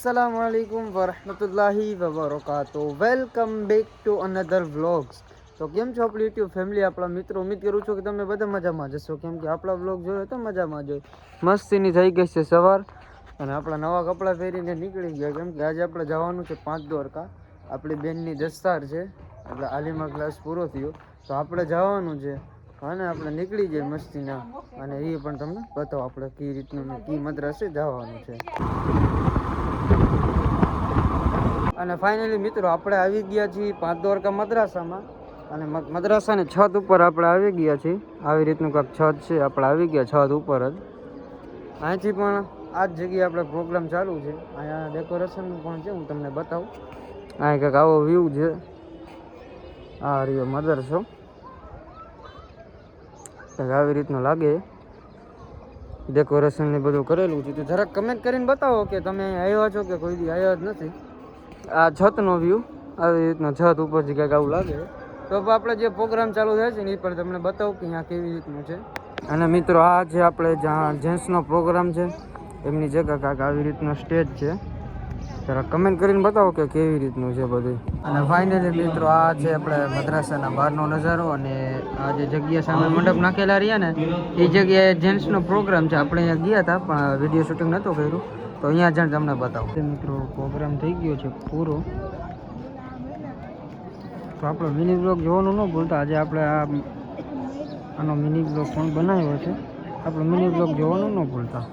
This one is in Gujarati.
अस्सलामुअलैकुम वरहमतुल्लाहि वबरकातुहू। Welcome back to another vlogs. તો કેમ છો આપણી યુટ્યુબ ફેમિલી, આપણા મિત્રો? ઉમ્મીદ કરું છું કે તમે બધા મજામાં જશો, કેમ કે આપણા વ્લોગ જોયો તો મજામાં જોઈ મસ્તીની થઈ ગઈ છે સવાર, અને આપણા નવા કપડાં પહેરીને નીકળી ગયા, કેમ કે આજે આપણે જવાનું છે પાંચ દ્વારકા। આપણી બેનની દસ્તાર છે, એટલે આલિમા ક્લાસ પૂરો થયો તો આપણે જવાનું છે, અને આપણે નીકળી જઈએ મસ્તીના, અને એ પણ તમને બતાવો આપણે કઈ રીતનું કી મદ્રાસે જવાનું છે। અને ફાઇનલી મિત્રો આપણે આવી ગયા છીએ પાંચ દ્વારકા મદ્રાસામાં, અને મદ્રાસાની છત ઉપર આપણે આવી ગયા છીએ। આવી રીતનું કાંઈક છત છે, આપણે આવી ગયા છત ઉપર જ। અહીંથી પણ આ જ જગ્યાએ આપણે પ્રોગ્રામ ચાલુ છે। અહીંયા ડેકોરેશન પણ છે, હું તમને બતાવું। અહીં કંઈક આવો વ્યૂ છે, આ રહ્યો મદરસો, કંઈક આવી રીતનું લાગે ડેકોરેશન ને બધું કરેલું છે। તો જરાક કમેન્ટ કરીને બતાવો કે તમે અહીંયા આવ્યા છો કે કોઈ દી આવ્યા જ નથી। આ છતનો વ્યૂ આવી રીતના છત ઉપરથી કંઈક આવું લાગે। તો આપણે જે પ્રોગ્રામ ચાલુ થાય છે ને એ પણ તમને બતાવું કે અહીંયા કેવી રીતનું છે। અને મિત્રો આ છે આપણે જ્યાં જેન્ટ્સનો પ્રોગ્રામ છે એમની જગ્યા, કાંઈક આવી રીતનો સ્ટેજ છે। જરા કમેન્ટ કરીને બતાવો કે કેવી રીતનું છે બધું। અને ફાઇનલી મિત્રો આ છે આપણે મદ્રાસાના બહારનો નજારો, અને આ જે જગ્યા સામે મંડપ નાખેલા રહ્યા ને એ જગ્યાએ જેન્ટ્સનો પ્રોગ્રામ છે। આપણે અહીંયા ગયા હતા પણ વિડીયો શૂટિંગ નહોતું કર્યું, તો અહીંયા જણ તમને બતાવો। મિત્રો પ્રોગ્રામ થઈ ગયો છે પૂરો, તો આપણો મિની બ્લોગ જોવાનું ન ભૂલતા। આજે આપણે આનો મિની બ્લોગ પણ બનાવ્યો છે, આપણો મિની બ્લોગ જોવાનું ન ભૂલતા।